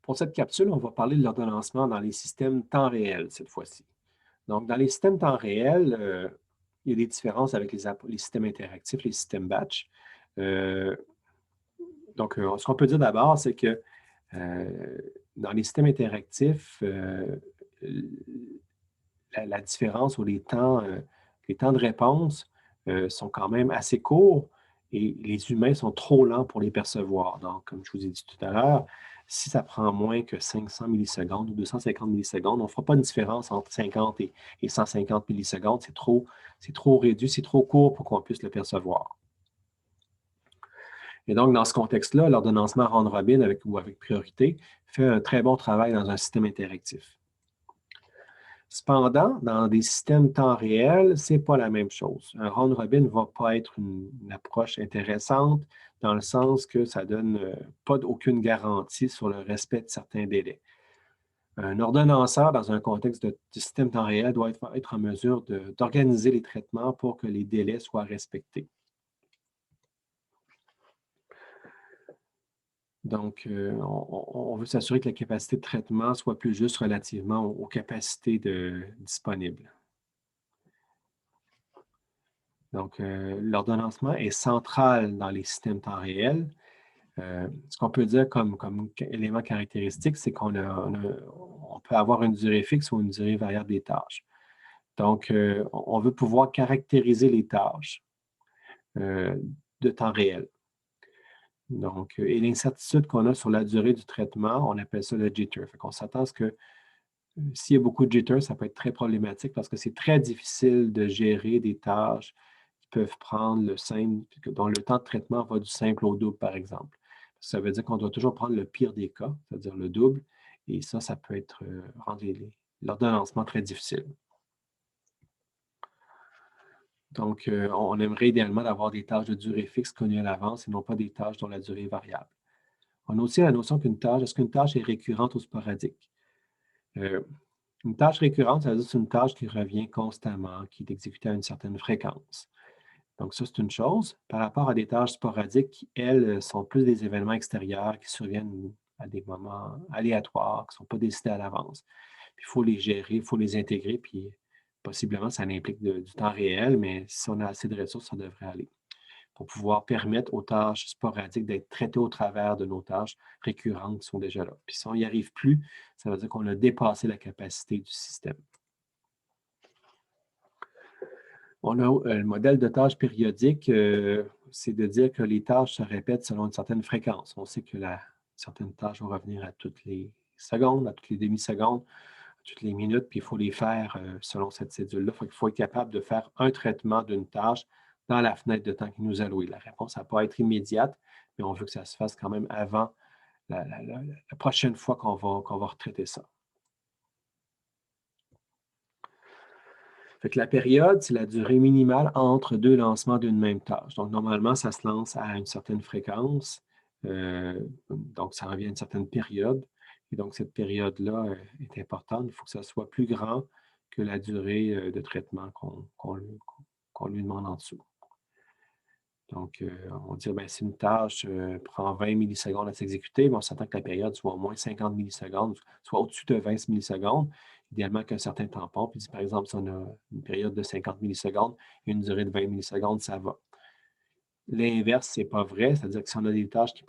Pour cette capsule, on va parler de l'ordonnancement dans les systèmes temps réel cette fois-ci. Donc, dans les systèmes temps réel, il y a des différences avec les systèmes interactifs, les systèmes batch. Euh, ce qu'on peut dire d'abord, c'est que euh, dans les systèmes interactifs, la différence ou les temps de réponse sont quand même assez courts et les humains sont trop lents pour les percevoir. Donc, comme je vous ai dit tout à l'heure, si ça prend moins que 500 millisecondes ou 250 millisecondes, on ne fera pas une différence entre 50 et 150 millisecondes. C'est trop réduit, c'est trop court pour qu'on puisse le percevoir. Et donc, dans ce contexte-là, l'ordonnancement round-robin avec priorité fait un très bon travail dans un système interactif. Cependant, dans des systèmes temps réel, ce n'est pas la même chose. Un round robin ne va pas être une approche intéressante dans le sens que ça ne donne pas aucune garantie sur le respect de certains délais. Un ordonnanceur, dans un contexte de système temps réel, doit être en mesure d'organiser les traitements pour que les délais soient respectés. Donc, on veut s'assurer que la capacité de traitement soit plus juste relativement aux capacités disponibles. Donc, l'ordonnancement est central dans les systèmes temps réel. Ce qu'on peut dire comme élément caractéristique, c'est on peut avoir une durée fixe ou une durée variable des tâches. Donc, on veut pouvoir caractériser les tâches euh, de temps réel. Donc, et l'incertitude qu'on a sur la durée du traitement, on appelle ça le jitter. Fait qu'on s'attend à ce que s'il y a beaucoup de jitter, ça peut être très problématique parce que c'est très difficile de gérer des tâches qui peuvent prendre dont le temps de traitement va du simple au double, par exemple. Ça veut dire qu'on doit toujours prendre le pire des cas, c'est-à-dire le double, et ça peut rendre l'ordonnancement très difficile. Donc, on aimerait idéalement avoir des tâches de durée fixe connues à l'avance et non pas des tâches dont la durée est variable. On a aussi la notion est-ce qu'une tâche est récurrente ou sporadique? Une tâche récurrente, ça veut dire que c'est une tâche qui revient constamment, qui est exécutée à une certaine fréquence. Donc, ça, c'est une chose. Par rapport à des tâches sporadiques qui, elles, sont plus des événements extérieurs qui surviennent à des moments aléatoires, qui ne sont pas décidés à l'avance. Puis, il faut les gérer, il faut les intégrer, puis possiblement, ça implique du temps réel, mais si on a assez de ressources, ça devrait aller pour pouvoir permettre aux tâches sporadiques d'être traitées au travers de nos tâches récurrentes qui sont déjà là. Puis si on n'y arrive plus, ça veut dire qu'on a dépassé la capacité du système. On a le modèle de tâches périodiques, c'est de dire que les tâches se répètent selon une certaine fréquence. On sait que certaines tâches vont revenir à toutes les secondes, à toutes les demi-secondes, à toutes les minutes, puis il faut les faire selon cette cédule-là. Il faut être capable de faire un traitement d'une tâche dans la fenêtre de temps qui nous est allouée. La réponse, ça ne va pas être immédiate, mais on veut que ça se fasse quand même avant la prochaine fois qu'on va retraiter ça. Fait que la période, c'est la durée minimale entre deux lancements d'une même tâche. Donc, normalement, ça se lance à une certaine fréquence. Donc, ça revient à une certaine période. Et donc, cette période-là est importante. Il faut que ça soit plus grand que la durée de traitement qu'on lui demande en dessous. Donc, on dit, ben, si une tâche prend 20 millisecondes à s'exécuter, on s'attend que la période soit au moins 50 millisecondes, soit au-dessus de 20 millisecondes, idéalement qu'un certain tampon. Puis, par exemple, si on a une période de 50 millisecondes et une durée de 20 millisecondes, ça va. L'inverse, ce n'est pas vrai, c'est-à-dire que si on a des tâches qui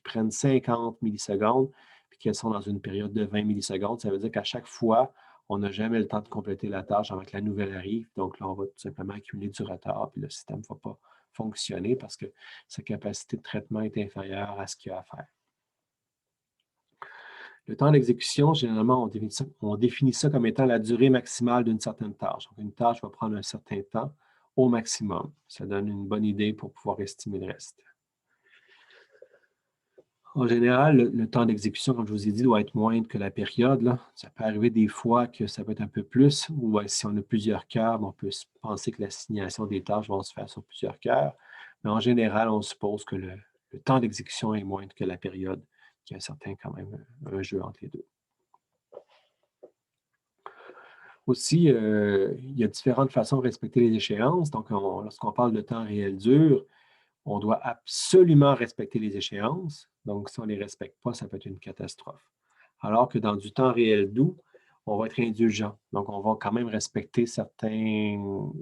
prennent 50 millisecondes, puis qu'elles sont dans une période de 20 millisecondes, ça veut dire qu'à chaque fois, on n'a jamais le temps de compléter la tâche avant que la nouvelle arrive. Donc là, on va tout simplement accumuler du retard, puis le système ne va pas fonctionner parce que sa capacité de traitement est inférieure à ce qu'il y a à faire. Le temps d'exécution, généralement, on définit ça comme étant la durée maximale d'une certaine tâche. Donc, une tâche va prendre un certain temps au maximum. Ça donne une bonne idée pour pouvoir estimer le reste. En général, le temps d'exécution, comme je vous ai dit, doit être moindre que la période, là. Ça peut arriver des fois que ça peut être un peu plus, ou si on a plusieurs cœurs, on peut penser que l'assignation des tâches va se faire sur plusieurs cœurs. Mais en général, on suppose que le temps d'exécution est moindre que la période, qu'il y a quand même un jeu entre les deux. Aussi, il y a différentes façons de respecter les échéances. Donc, lorsqu'on parle de temps réel dur, on doit absolument respecter les échéances. Donc, si on ne les respecte pas, ça peut être une catastrophe. Alors que dans du temps réel doux, on va être indulgent. Donc, on va quand même respecter certains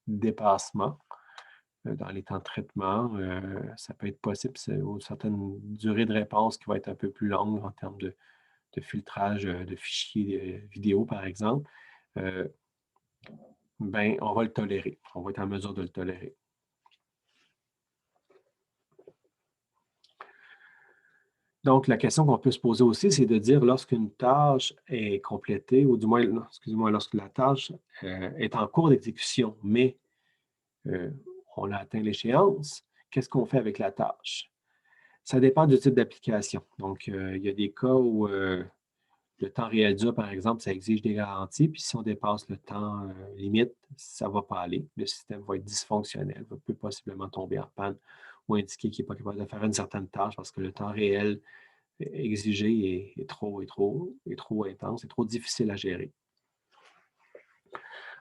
dépassements dans les temps de traitement. Ça peut être possible, ou certaines durées de réponse qui vont être un peu plus longues en termes de filtrage de fichiers vidéo, par exemple. Euh, ben, on va le tolérer. On va être en mesure de le tolérer. Donc, la question qu'on peut se poser aussi, c'est de dire lorsqu'une tâche est complétée, ou du moins, non, excusez-moi, lorsque la tâche est en cours d'exécution, mais euh, on a atteint l'échéance, qu'est-ce qu'on fait avec la tâche? Ça dépend du type d'application. Donc, il y a des cas où le temps réel dur, par exemple, ça exige des garanties, puis si on dépasse le temps limite, ça ne va pas aller. Le système va être dysfonctionnel, peut possiblement tomber en panne ou indiquer qu'il n'est pas capable de faire une certaine tâche parce que le temps réel exigé est trop intense, est trop difficile à gérer.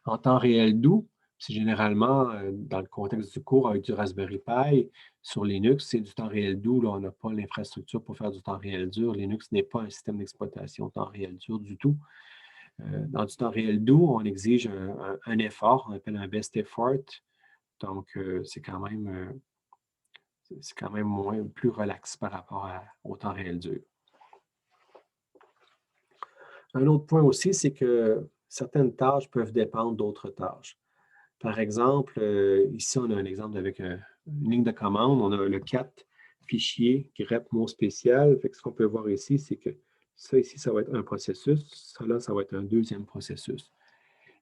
En temps réel doux, c'est généralement, dans le contexte du cours avec du Raspberry Pi, sur Linux, c'est du temps réel doux. Là, on n'a pas l'infrastructure pour faire du temps réel dur. Linux n'est pas un système d'exploitation temps réel dur du tout. Dans du temps réel doux, on exige un effort, on appelle un best effort. Donc, c'est quand même plus relax par rapport au temps réel dur. Un autre point aussi, c'est que certaines tâches peuvent dépendre d'autres tâches. Par exemple, ici, on a un exemple avec une ligne de commande. On a le cat fichier grep mot spécial. Fait que ce qu'on peut voir ici, c'est que ça ici, ça va être un processus. Ça là, ça va être un deuxième processus.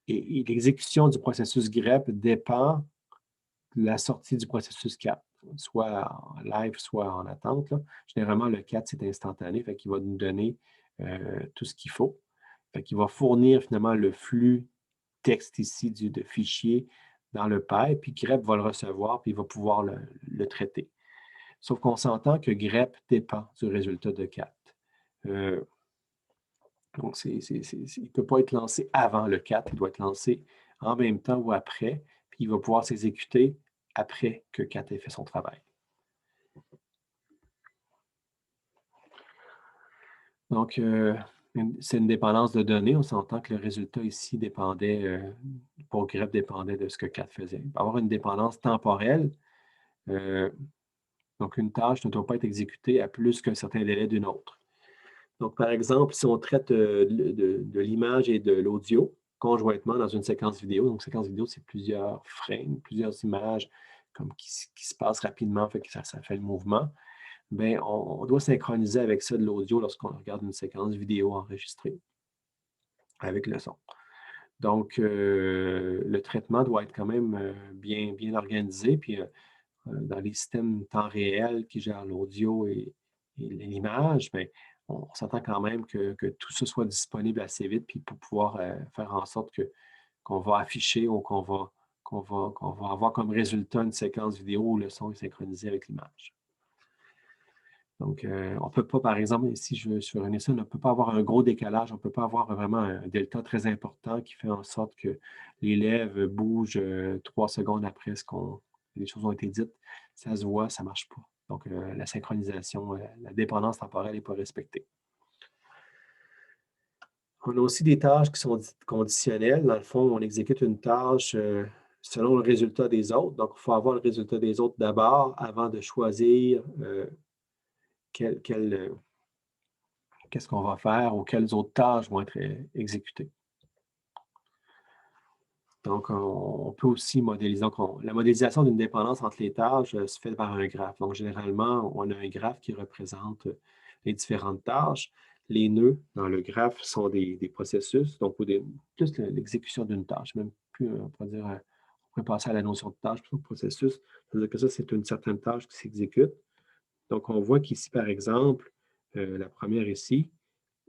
Et l'exécution du processus grep dépend de la sortie du processus cat, soit en live, soit en attente. Là. Généralement, le cat, c'est instantané, fait qu'il va nous donner tout ce qu'il faut. Fait qu'il va fournir finalement le flux texte ici de fichier dans le pipe, puis grep va le recevoir, puis il va pouvoir le traiter. Sauf qu'on s'entend que grep dépend du résultat de cat. Donc, il ne peut pas être lancé avant le cat, il doit être lancé en même temps ou après, puis il va pouvoir s'exécuter après que cat ait fait son travail. Donc, c'est une dépendance de données. On s'entend que le résultat ici dépendait, pour grep, dépendait de ce que cat faisait. Il peut y avoir une dépendance temporelle. Donc, une tâche ne doit pas être exécutée à plus qu'un certain délai d'une autre. Donc, par exemple, si on traite de l'image et de l'audio conjointement dans une séquence vidéo, donc séquence vidéo, c'est plusieurs frames, plusieurs images comme qui se passent rapidement, fait que ça fait le mouvement. Bien, on doit synchroniser avec ça de l'audio lorsqu'on regarde une séquence vidéo enregistrée avec le son. Donc, le traitement doit être quand même bien organisé. Puis, dans les systèmes temps réel qui gèrent l'audio et l'image, bien, on s'entend quand même que tout ça soit disponible assez vite, puis pour pouvoir faire en sorte qu'on va afficher ou qu'on va avoir comme résultat une séquence vidéo où le son est synchronisé avec l'image. Donc, on ne peut pas, par exemple, si je veux survenir ça, on ne peut pas avoir un gros décalage, on ne peut pas avoir vraiment un delta très important qui fait en sorte que l'élève bouge 3 secondes après les choses ont été dites. Ça se voit, ça ne marche pas. Donc, la synchronisation, la dépendance temporelle n'est pas respectée. On a aussi des tâches qui sont dites conditionnelles. Dans le fond, on exécute une tâche selon le résultat des autres. Donc, il faut avoir le résultat des autres d'abord avant de choisir qu'est-ce qu'on va faire ou quelles autres tâches vont être exécutées. Donc, on peut aussi modéliser. Donc, la modélisation d'une dépendance entre les tâches se fait par un graphe. Donc, généralement, on a un graphe qui représente les différentes tâches. Les nœuds dans le graphe sont des processus, donc plus l'exécution d'une tâche, même plus, on pourrait passer à la notion de tâche, plutôt que processus. C'est-à-dire que ça, c'est une certaine tâche qui s'exécute. Donc, on voit qu'ici, par exemple, la première ici,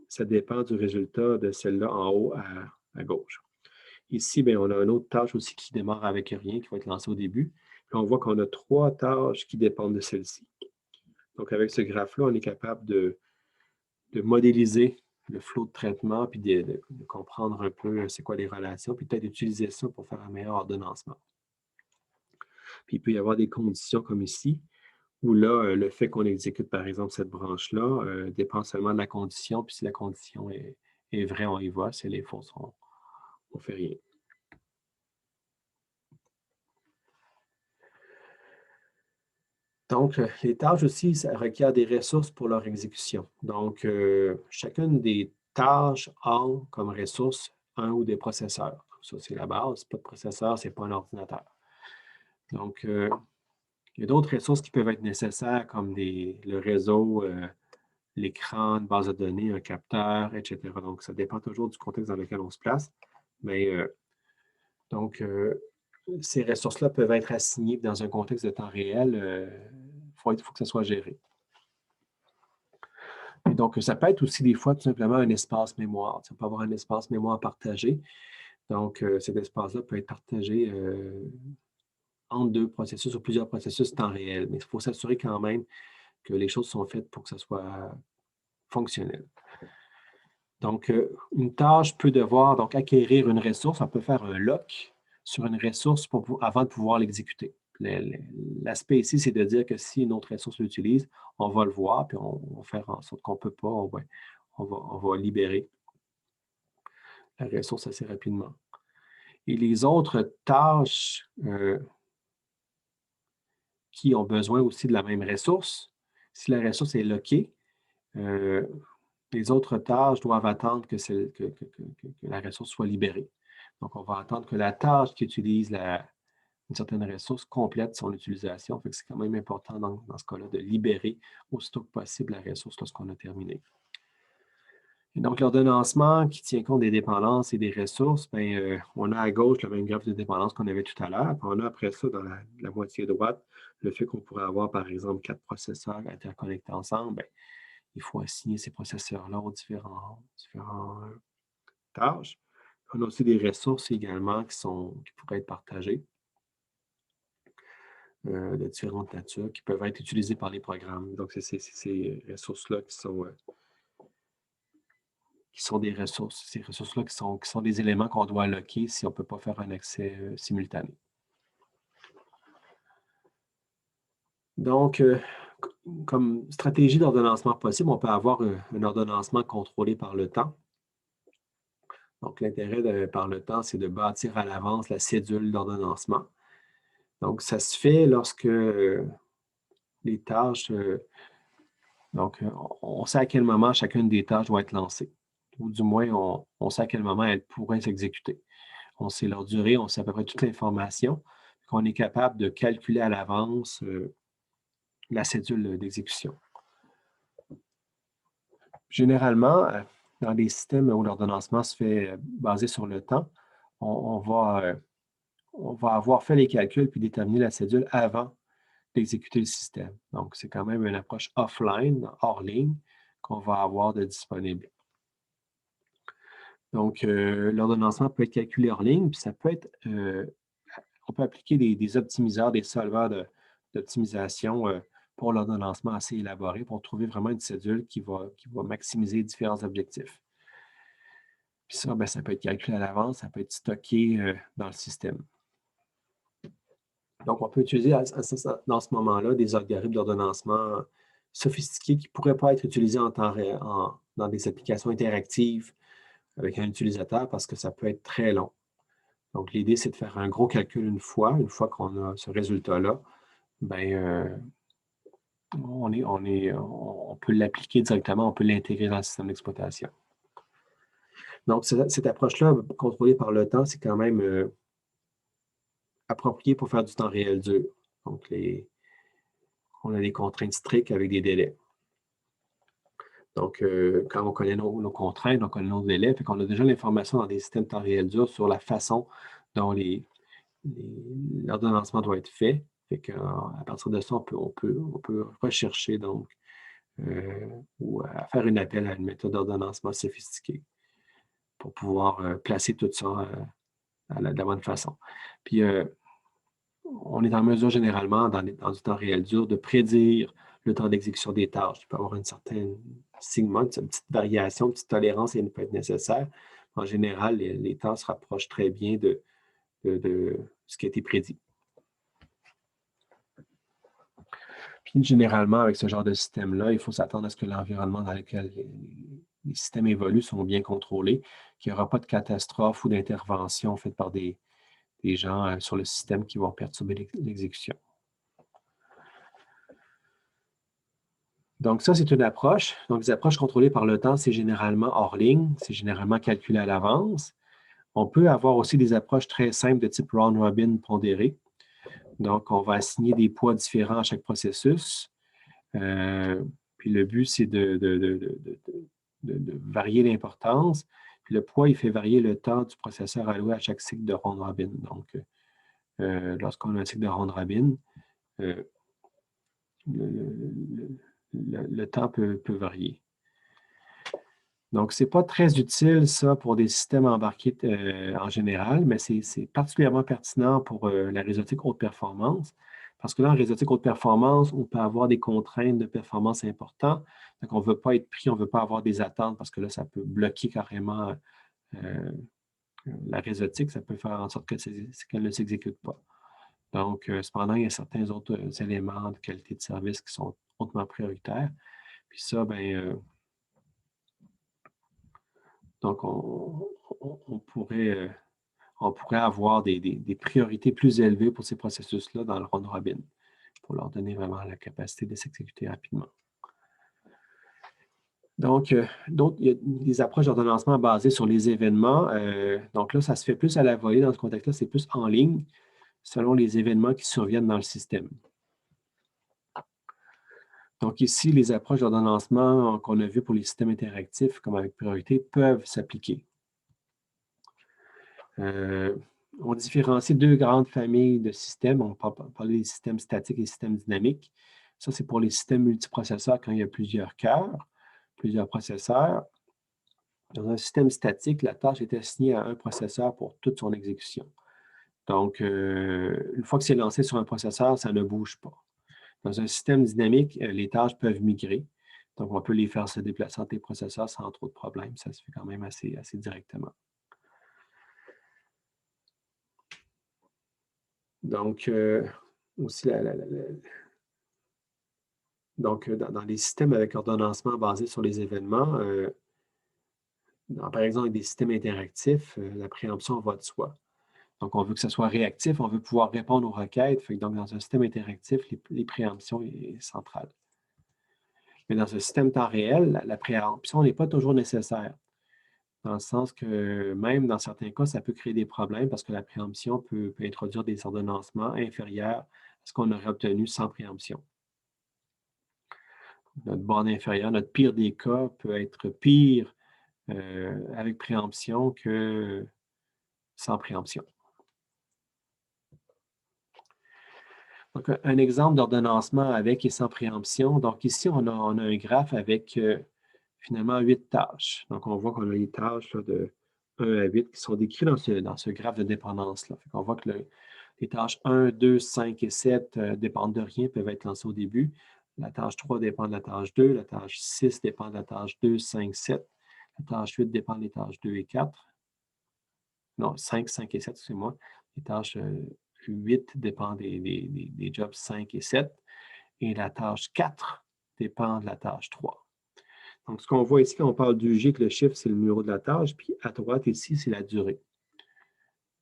ça dépend du résultat de celle-là en haut à gauche. Ici, bien, on a une autre tâche aussi qui démarre avec rien, qui va être lancée au début. Puis on voit qu'on a 3 tâches qui dépendent de celle-ci. Donc, avec ce graphe-là, on est capable de modéliser le flot de traitement, puis de comprendre un peu c'est quoi les relations, puis peut-être utiliser ça pour faire un meilleur ordonnancement. Puis il peut y avoir des conditions comme ici, où là, le fait qu'on exécute, par exemple, cette branche-là, dépend seulement de la condition, puis si la condition est vraie, on y va, si elle est fausse, on ne fait rien. Donc, les tâches aussi, ça requiert des ressources pour leur exécution. Donc, chacune des tâches a comme ressource un ou des processeurs. Ça, c'est la base. Pas de processeur, ce n'est pas un ordinateur. Donc, il y a d'autres ressources qui peuvent être nécessaires, comme le réseau, l'écran, une base de données, un capteur, etc. Donc, ça dépend toujours du contexte dans lequel on se place. Mais donc, ces ressources-là peuvent être assignées dans un contexte de temps réel. Il faut que ça soit géré. Et donc, ça peut être aussi des fois tout simplement un espace mémoire. On peut avoir un espace mémoire partagé. Donc, cet espace-là peut être partagé entre deux processus ou plusieurs processus temps réel. Mais il faut s'assurer quand même que les choses sont faites pour que ça soit fonctionnel. Donc, une tâche peut devoir donc acquérir une ressource. On peut faire un lock sur une ressource avant de pouvoir l'exécuter. L'aspect ici, c'est de dire que si une autre ressource l'utilise, on va le voir, puis on va faire en sorte qu'on ne peut pas, on va libérer la ressource assez rapidement. Et les autres tâches qui ont besoin aussi de la même ressource, si la ressource est lockée, les autres tâches doivent attendre que la ressource soit libérée. Donc, on va attendre que la tâche qui utilise une certaine ressource complète son utilisation. C'est quand même important dans ce cas-là de libérer aussitôt que possible la ressource lorsqu'on a terminé. Et donc, l'ordonnancement qui tient compte des dépendances et des ressources, bien, on a à gauche le même graphe de dépendance qu'on avait tout à l'heure. Puis on a après ça, dans la moitié droite, le fait qu'on pourrait avoir, par exemple, 4 processeurs interconnectés ensemble. Bien, il faut assigner ces processeurs-là aux différents tâches. On a aussi des ressources également qui pourraient être partagées de différentes natures qui peuvent être utilisées par les programmes. Donc, c'est ces ressources-là qui sont des ressources. Ces ressources-là qui sont des éléments qu'on doit alloquer si on ne peut pas faire un accès simultané. Donc, comme stratégie d'ordonnancement possible, on peut avoir un ordonnancement contrôlé par le temps. Donc, l'intérêt par le temps, c'est de bâtir à l'avance la cédule d'ordonnancement. Donc, ça se fait lorsque les tâches, donc, on sait à quel moment chacune des tâches doit être lancée. Ou du moins, on sait à quel moment elle pourrait s'exécuter. On sait leur durée, on sait à peu près toute l'information, qu'on est capable de calculer à l'avance la cédule d'exécution. Généralement, dans les systèmes où l'ordonnancement se fait basé sur le temps, on va avoir fait les calculs puis déterminer la cédule avant d'exécuter le système. Donc, c'est quand même une approche offline, hors ligne, qu'on va avoir de disponible. Donc, l'ordonnancement peut être calculé hors ligne, puis ça peut être, on peut appliquer des optimiseurs, des solveurs d'optimisation pour l'ordonnancement assez élaboré pour trouver vraiment une cédule qui va maximiser différents objectifs. Puis ça, bien, ça peut être calculé à l'avance, ça peut être stocké dans le système. Donc, on peut utiliser dans ce moment-là des algorithmes d'ordonnancement sophistiqués qui ne pourraient pas être utilisés en temps réel, dans des applications interactives avec un utilisateur parce que ça peut être très long. Donc, l'idée, c'est de faire un gros calcul une fois qu'on a ce résultat-là, bien, on peut l'appliquer directement, on peut l'intégrer dans le système d'exploitation. Donc, cette approche-là, contrôlée par le temps, c'est quand même approprié pour faire du temps réel dur. Donc, on a des contraintes strictes avec des délais. Donc, quand on connaît nos contraintes, on connaît nos délais, fait qu'on a déjà l'information dans des systèmes temps réel dur sur la façon dont l'ordonnancement doit être fait. Fait qu'à partir de ça, on peut rechercher donc ou faire un appel à une méthode d'ordonnancement sophistiquée pour pouvoir placer tout ça de la bonne façon. Puis, on est en mesure généralement, dans du temps réel dur, de prédire le temps d'exécution des tâches. Il peut y avoir une certaine segment, une petite variation, une petite tolérance, et elle peut être nécessaire. En général, les temps se rapprochent très bien de ce qui a été prédit. Puis généralement, avec ce genre de système-là, il faut s'attendre à ce que l'environnement dans lequel les systèmes évoluent sont bien contrôlés, qu'il n'y aura pas de catastrophe ou d'intervention faite par des gens sur le système qui vont perturber l'exécution. Donc ça, c'est une approche. Donc les approches contrôlées par le temps, c'est généralement hors ligne, c'est généralement calculé à l'avance. On peut avoir aussi des approches très simples de type round-robin pondéré. Donc, on va assigner des poids différents à chaque processus. Puis le but, c'est de varier l'importance. Puis le poids, il fait varier le temps du processeur alloué à chaque cycle de round-robin. Donc, lorsqu'on a un cycle de round-robin, le, le temps peut varier. Donc, ce n'est pas très utile, ça, pour des systèmes embarqués en général, mais c'est particulièrement pertinent pour la réseautique haute performance, parce que là, en réseautique haute performance, on peut avoir des contraintes de performance importantes. Donc, on ne veut pas être pris, on ne veut pas avoir des attentes, parce que là, ça peut bloquer carrément la réseautique, ça peut faire en sorte qu'elle ne s'exécute pas. Donc, cependant, il y a certains autres éléments de qualité de service qui sont hautement prioritaires. Puis ça, bien, donc, on pourrait avoir des priorités plus élevées pour ces processus-là dans le round robin, pour leur donner vraiment la capacité de s'exécuter rapidement. Donc, il y a des approches d'ordonnancement basées sur les événements. Donc là, ça se fait plus à la volée. Dans ce contexte-là, c'est plus en ligne, selon les événements qui surviennent dans le système. Donc ici, les approches d'ordonnancement qu'on a vues pour les systèmes interactifs, comme avec priorité, peuvent s'appliquer. On différencie deux grandes familles de systèmes. On peut parler des systèmes statiques et des systèmes dynamiques. Ça, c'est pour les systèmes multiprocesseurs quand il y a plusieurs cœurs, plusieurs processeurs. Dans un système statique, la tâche est assignée à un processeur pour toute son exécution. Donc, une fois que c'est lancé sur un processeur, ça ne bouge pas. Dans un système dynamique, les tâches peuvent migrer. Donc, on peut les faire se déplacer entre les processeurs sans trop de problèmes. Ça se fait quand même assez directement. Donc, aussi, dans les systèmes avec ordonnancement basé sur les événements, par exemple, avec des systèmes interactifs, la préemption va de soi. Donc, on veut que ce soit réactif, on veut pouvoir répondre aux requêtes. Donc, dans un système interactif, les préemptions sont centrales. Mais dans un système temps réel, la préemption n'est pas toujours nécessaire. Dans le sens que même dans certains cas, ça peut créer des problèmes parce que la préemption peut introduire des ordonnancements inférieurs à ce qu'on aurait obtenu sans préemption. Notre borne inférieure, notre pire des cas peut être pire avec préemption que sans préemption. Donc, un exemple d'ordonnancement avec et sans préemption. Donc, ici, on a un graphe avec finalement 8 tâches. Donc, on voit qu'on a les tâches là, de 1 à 8 qui sont décrites dans ce graphe de dépendance-là. On voit que les tâches 1, 2, 5 et 7 dépendent de rien, peuvent être lancées au début. La tâche 3 dépend de la tâche 2, la tâche 6 dépend de la tâche 2, 5, 7. La tâche 8 dépend des tâches 2 et 4. Non, 5, 5 et 7, excusez-moi. Les tâches 8 dépendent des jobs 5 et 7. Et la tâche 4 dépend de la tâche 3. Donc, ce qu'on voit ici, quand on parle du G, que le chiffre, c'est le numéro de la tâche, puis à droite, ici, c'est la durée.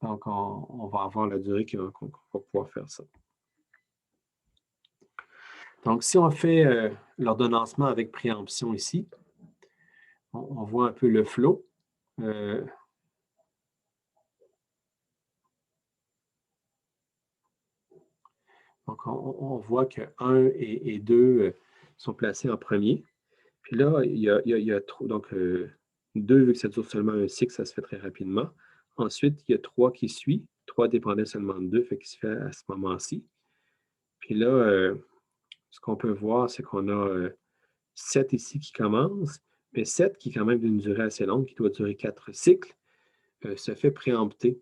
Donc, on va avoir la durée qu'on va pouvoir faire ça. Donc, si on fait l'ordonnancement avec préemption ici, on voit un peu le flow. Donc, on voit que 1 et 2 sont placés en premier. Puis là, il y a donc 2, vu que ça dure seulement un cycle, ça se fait très rapidement. Ensuite, il y a 3 qui suit. 3 dépendait seulement de 2, fait qu'il se fait à ce moment-ci. Puis là, ce qu'on peut voir, c'est qu'on a 7 ici qui commence, mais 7 qui est quand même d'une durée assez longue, qui doit durer 4 cycles, se fait préempter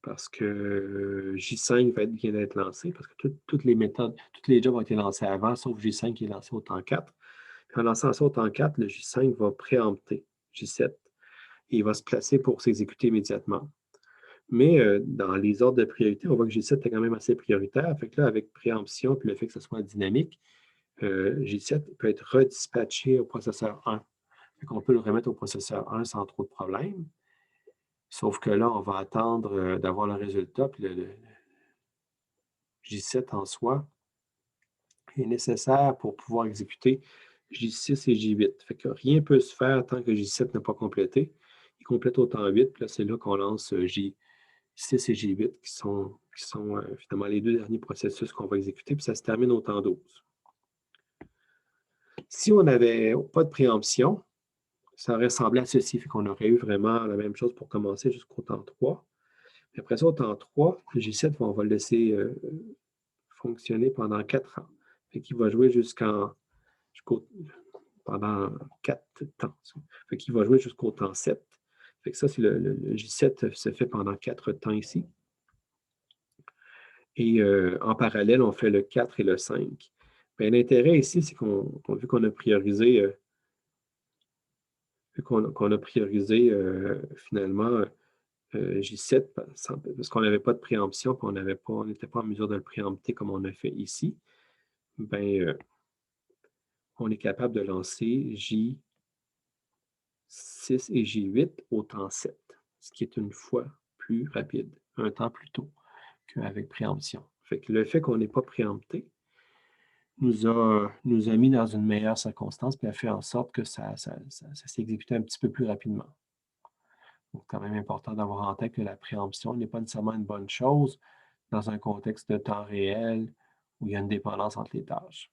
parce que J5 vient d'être lancé, parce que toutes les méthodes, tous les jobs ont été lancés avant, sauf J5 qui est lancé au temps 4. Puis en lançant ça au temps 4, le J5 va préempter J7 et il va se placer pour s'exécuter immédiatement. Mais dans les ordres de priorité, on voit que J7 est quand même assez prioritaire. Fait que là, avec préemption puis le fait que ce soit dynamique, J7 peut être redispatché au processeur 1. Fait qu'on peut le remettre au processeur 1 sans trop de problèmes. Sauf que là, on va attendre d'avoir le résultat. Puis le J7 en soi est nécessaire pour pouvoir exécuter J6 et J8. Fait que rien ne peut se faire tant que J7 n'a pas complété. Il complète au temps 8, puis là, c'est là qu'on lance J6 et J8, qui sont finalement les deux derniers processus qu'on va exécuter, puis ça se termine au temps 12. Si on n'avait pas de préemption, ça aurait semblé à ceci, fait qu'on aurait eu vraiment la même chose pour commencer jusqu'au temps 3. Puis après ça, au temps 3, le J7, on va le laisser fonctionner pendant 4 ans. Fait qu'il va jouer pendant 4 temps. Fait qu'il va jouer jusqu'au temps 7. Fait que ça, c'est le J7 se fait pendant 4 temps ici. Et en parallèle, on fait le 4 et le 5. Bien, l'intérêt ici, c'est vu qu'on a priorisé, finalement J7 parce qu'on n'avait pas de préemption, puis on n'était pas en mesure de le préempter comme on a fait ici, bien, on est capable de lancer J6 et J8 au temps 7, ce qui est une fois plus rapide, un temps plus tôt qu'avec préemption. Fait que le fait qu'on n'ait pas préempté nous a mis dans une meilleure circonstance, puis a fait en sorte que ça s'est exécuté un petit peu plus rapidement. Donc, quand même important d'avoir en tête que la préemption n'est pas nécessairement une bonne chose dans un contexte de temps réel où il y a une dépendance entre les tâches.